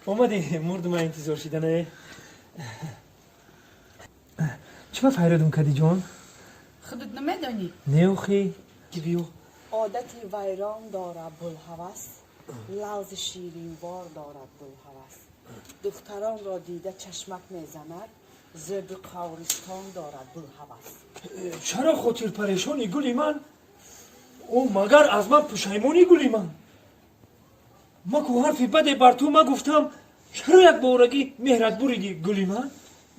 اومدی مردم انتظار شدنه چه فریادون کردی جان؟ خودت نمیدانی؟ نه خی گیبیو عادت ویران دارد بلحوث لوز شیرین بار دارد بلحوث دختران را دیده چشمک میزند زرد قورستان دارد بلحوث چرا خاطر پریشانی گلی من؟ او مگر از من پشیمانی گلی من؟ ما که حرفی بده بر تو ما گفتم چرا یک بارگی مهرت بریدی گلی من؟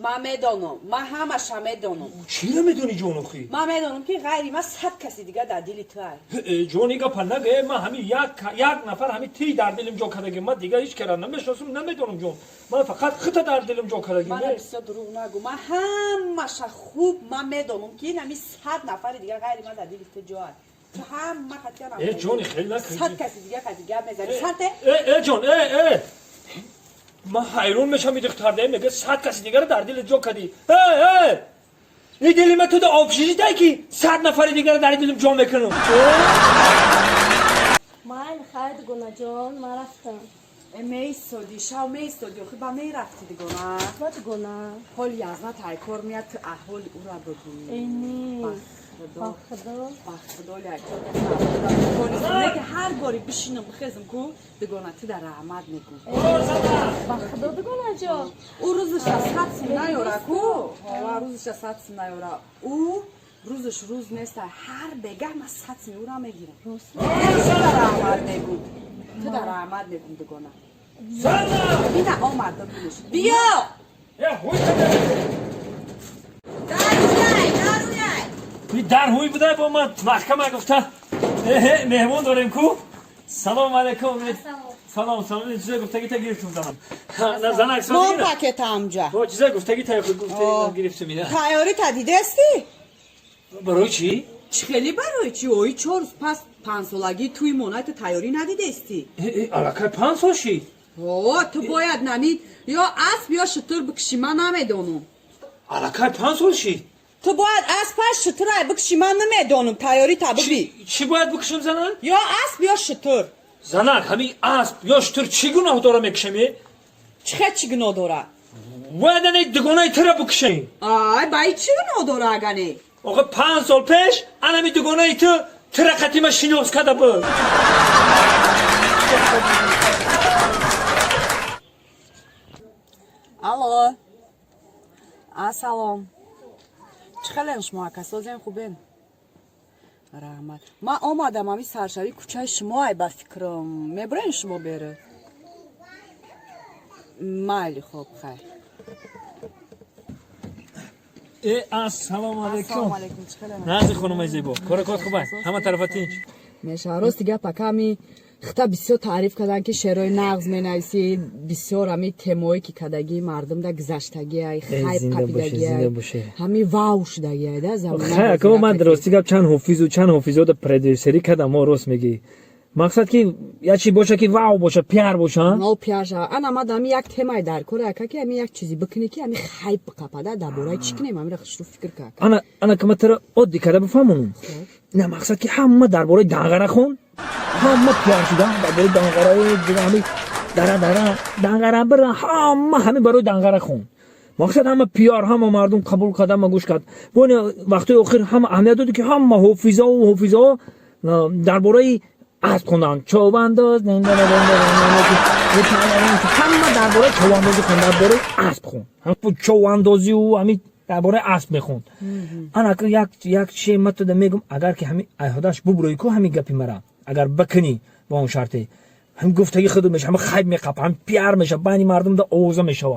من میدانم من همش میدانم چی را میدونی جان اخی؟ من میدانم که غیری من 100 کسی دیگه در دل تو هست جانی گپ نگه من همین یک نفر همین تی در دلم جا کردگی من دیگه هیچ کرا نمیشناسم نمیدونم جان من فقط خط در دلم جا کردگی من بسیار دروغ نگو من همش خوب من میدانم که این همین 100 نفر دیگه غیری من در دل تو جا هست تو هم من خطی هم ای جانی خیلی نکنی 100 کسی دیگه میزنی سنته ای جان من حیرون میشم این دختر میگه 100 کسی دیگه رو در دل جا کردی این دلی من تو ده آبشیشی دایی که 100 نفر دیگه رو در دلم جا میکنم من خیلی گناه جان من رفتم میستادی شو میستادی خب با می رفتی دیگه نه وقت گناه حال یزنا تایکار میاد تو احوال او را بگویی اینی با خدا خدا لیکن که هر باری بشینم بخیزم کو دیگه تو در رحمت میگو با خدا گناه جان او روزش از حد سیم نیاره کو روزش از حد سیم نیاره او روزش روز نیست هر بگه من 100 سیم او را میگیرم تو در رحمت میگو تو در رحمت میگو دیگه نه بینه آمد بیا در هوی بوده با من محکمه گفته مهمون داریم کو سلام علیکم سلام چیزا گفتگی تا گرفتم زمان نه زن اکسان ما میگیره پاکت همجا با چیزا گفتگی تا گرفتم میره تیاری تا دیده استی؟ برای چی؟ خیلی برای چی؟ اوی 4 پس 5 سالگی توی مونای تو تیاری ندیده استی؟ علاقه 5 سال شی؟ تو باید نمید یا اسب یا شتر بکشی من نمیدانم علاقه 5 سال شی؟ تو باید اسب پس شتر بکشی من نمیدانم تیاری تا ببی چی باید بکشم زنان؟ یا اسب یا شتر زنان همین اسب یا شتر چی گناه داره میکشمی؟ چه گناه داره؟ باید نه دگانه تر بکشی بایی چی گناه داره اگه آقا 5 سال پیش انا می دگانه تو ترقتی ما شناس کرده بود الو سلام چخیلی شما کسازین خوبین رحمت من آمدم همی سرشوی کوچه شما با فکرم میبرین شما بره مالی خوب خیر السلام علیکم السلام علیکم چخیلی نازی خانم زیبا کارت خوبه همه طرفاتی میشه راست دیگه پکمی خطا بسیار تعریف کردن که شعرهای نغز می بسیار همی تمایی که کدگی مردم دا گذشتگی های خیب قبیدگی های همی واو شدگی های دا زمان خیلی که من درستی گفت چند حفیظ و پردیوسری کردم ما راست میگی مقصد که یا چی باشه که واو باشه پیار باشه نو پیار شد انا ما دمی یک تمای در کره که همی یک چیزی بکنی که همی خیب قپده در بورای چی کنیم همی رخش رو فکر که انا که متر عادی کرده بفهمونم نه مقصد که همه در بورای دنگره خون همه پیار شدن در بورای دنگره دیگه همی دنگره برن همه برای دنگره خون مقصد همه پیار همه مردم قبول کردن ما گوش کرد بونه وقتی آخر همه اهمیت داده که همه حفیظا در بورای اسب خوندن چوبانداز همه درباره چوباندازی خوند درباره اسب خوند هم چوباندازی و همین درباره اسب میخوند انا که یک چیز متو میگم اگر که همین ایهادش ببروی کو همین گپی مرا اگر بکنی با اون شرطی هم گفتگی خود میشه هم خیب میقپ هم پیار میشه بانی مردم ده اوزا میشه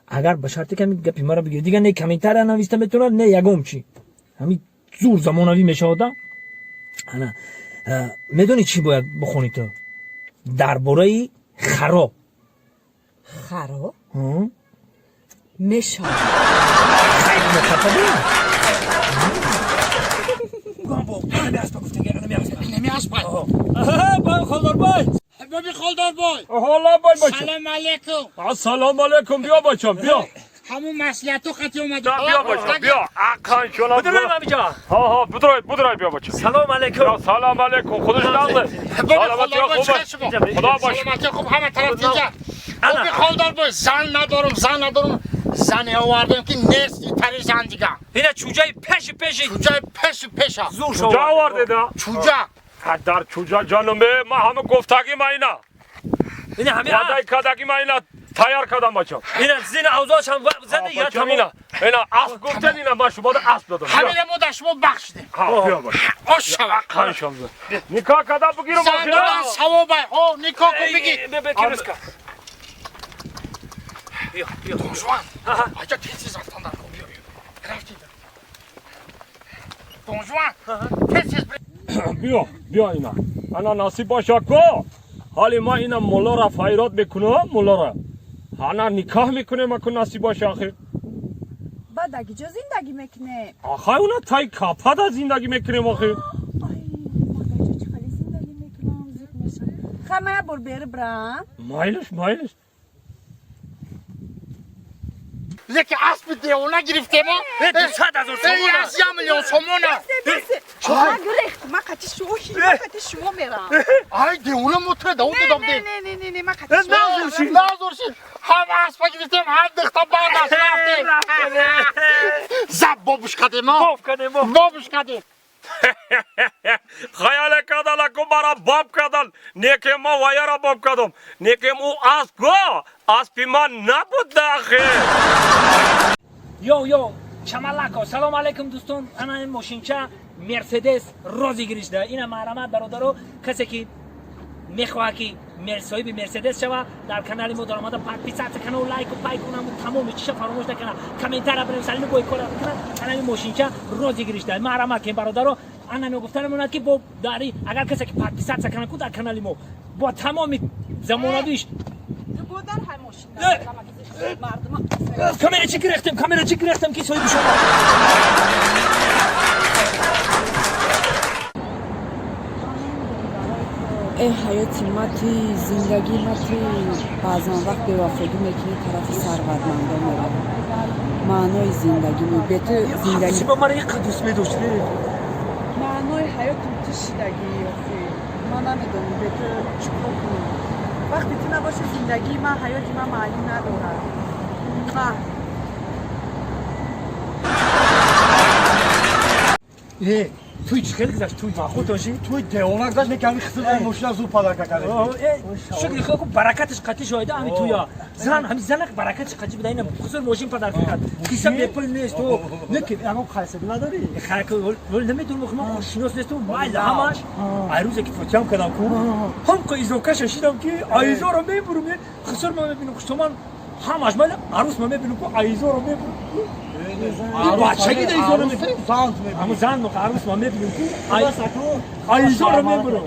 اگر به شرطی که همین گپی مرا بگیر دیگه نه کمیتر نویسته میتونه نه یگم چی همین زور زمانوی میشه آدم انا میدونی چی باید بخونی تو؟ درباره خرا خرا؟ میشه خیلی مخطبه بابا انا میاسبا گفتگی انا میاسبا بای خالدار بای بابی خالدار بای حالا بای بچه سلام علیکم سلام علیکم بیا بچم بیا همون مسئله تو خطی اومدی بیا بچه بیا اقان شلام بدریم همینجا ها بدرای بیا بچه سلام علیکم یا سلام علیکم خودش دانده سلامتی خوبه خدا باش سلامتی خوب همه طرف اینجا خوبی خالدار باش زن ندارم زن آوردم که نیستی تری زن دیگه اینه چوجای پیشی چوجای پیش زور شو چوجا آورده دا چوجا در چوجا جانم به ما همه گفتگی ما اینا اینه همین وعده کردگی ما اینا تیار کردم بچه اینه زین اوضاعش هم زده یا بچه تمام اینا اسب گفتن اینا ما شما ده اسب دادم همین مدت شما بخشیدیم ها بیا باش آشوا خانشم نکاح کردم بگیرم زن دادن ثوابه نکاح کن بگی بکیرس که بیا دونجوان آجا تیزی زفتان در کن بیا رفتی دونجوان بیا اینا انا نصیب باشه که حالی ما اینا مولا را فایرات میکنم مولا را انا نکاح میکنه ما که نصیب باشه آخه بعد اگه جا زندگی میکنه آخه اونا تای کپا زندگی میکنیم آخه آی مادر چه خالی زندگی میکنم زود میشه خمه بر بره برم مایلش یکی اسب دیونه گرفته ما 200,000 ای از 1 میلیون سومونه بسه شما گرفت من قطی شما میرم ای دیونه موتره داود دادم دی نه من قطی شما نازورشی هم اسب گرفتیم هم دختم برداشت رفتیم زب بابش کدیم ما بابش کدیم خیال کردن که برا باب کردن نیکم ما ویا را باب کردم نیکم او اسب گو اسبی ما نبود آخه یو چمالکو سلام علیکم دوستان انا این ماشینچه مرسدس روزی گرفته اینا مرحمت برادرو کسی که میخواد که صاحب مرسدس شوه در کانال ما درآمد 500 کانال لایک و پای کنم و تمام چیزا فراموش نکنه کامنتار بنویسین بوی کار کانال ماشینچه روزی گرفته مرحمت که برادرو انا میگفتم که با داری اگر کسی که 500 کانال کو در کانال ما با تمام زمانادیش تو بودن های ماشین مردم کامera چی گرفتم که صاحب شما ای حیاتی ما توی زندگی ما توی بعضان وقت به وفادی میکنی طرف سرقدمنده میره معنای زندگی می به تو زندگی با من یک دوست میداشتی معنای حیات تو شدگی من نمیدونم به تو چیکار کنم وقتی تو نباشه زندگی من حیاتی من معنی نداره توی چی خیلی گذاشت توی خود داشتی توی دیوانک داشت میکردی خسته ماشین زود پدر کرده شکری خدا برکتش قطعی شاهده همین تویا همین زن برکتش قطعی بده این خسر ماشین پدر کرد کیسه بپل نیست تو نکی اما خیسه نداری خاک ول نمیدونم که من شناس نیست تو مایل همش عروسه که فوتیام کردم کو هم که ایزوکا شیدم که ایزو رو میبرم خسر ما میبینم که شما همش مال عروس ما میبینم که ایزو رو میبرم بچگی ده ایزو رو میبرم اما زن ما عروس ما میبینم که ایزو رو میبرم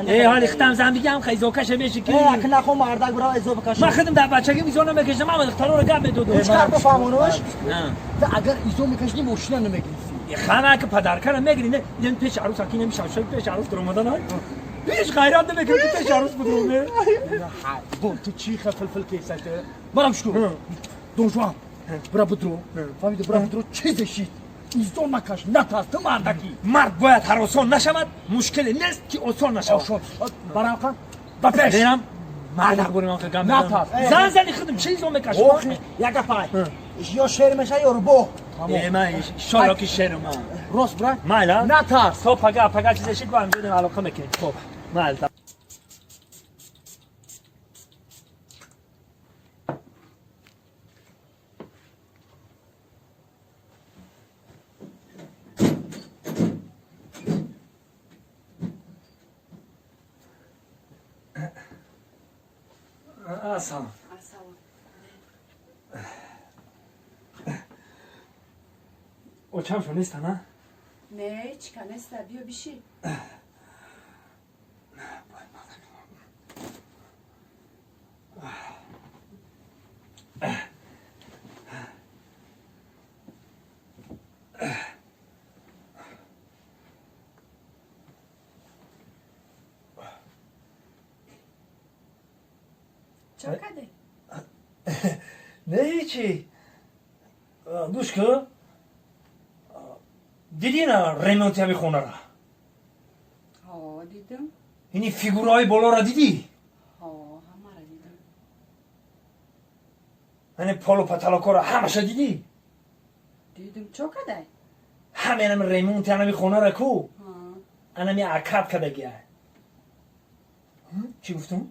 ای حالی ختم زن بگم خیزو کشه میشه که اگه نخو مردک برای ایزو بکشه من خودم در بچگی ایزو نمیکشم من اختارو رو گم میدادم چکار بفهمونوش نه اگر ایزو میکشی ماشین نمیگیری خانه که پدر کنه میگیری نه این پیش عروس اکی نمیشه پیش عروس در اومدن های هیچ غیرت نمیکنه که پیش عروس بدرومه گل تو چی فلفل کیسته برام شکو دونجوان برا بدرو فهمیده برا بدرو چیزشی ایزو نکش نترس تو مردکی مرد باید هر آسان نشود مشکلی نیست که آسان نشود برام کن با پیش برم مردک بریم آخه گم بدم زنی خودم چیزو میکشم یک پای یا شیر میشه یا رو بو من شالا که شیر من راست برای مالا نترس تو پگا چیزشی با هم جدیم علاقه میکنید خب مالا Asam. O çam şu nesta na? نه چیکار نیست بیا بیشی چه کرده؟ نه هیچی گوش که دیدی نه ریمونتی همی خونه را ها دیدم اینی فیگورهای بالا را دیدی ها همه را دیدم اینی پالو پتلاکا را همش دیدی دیدم چو کده همه اینم ریمونتی همی خونه را کو ها اینمی عقب کده گیه چی گفتم؟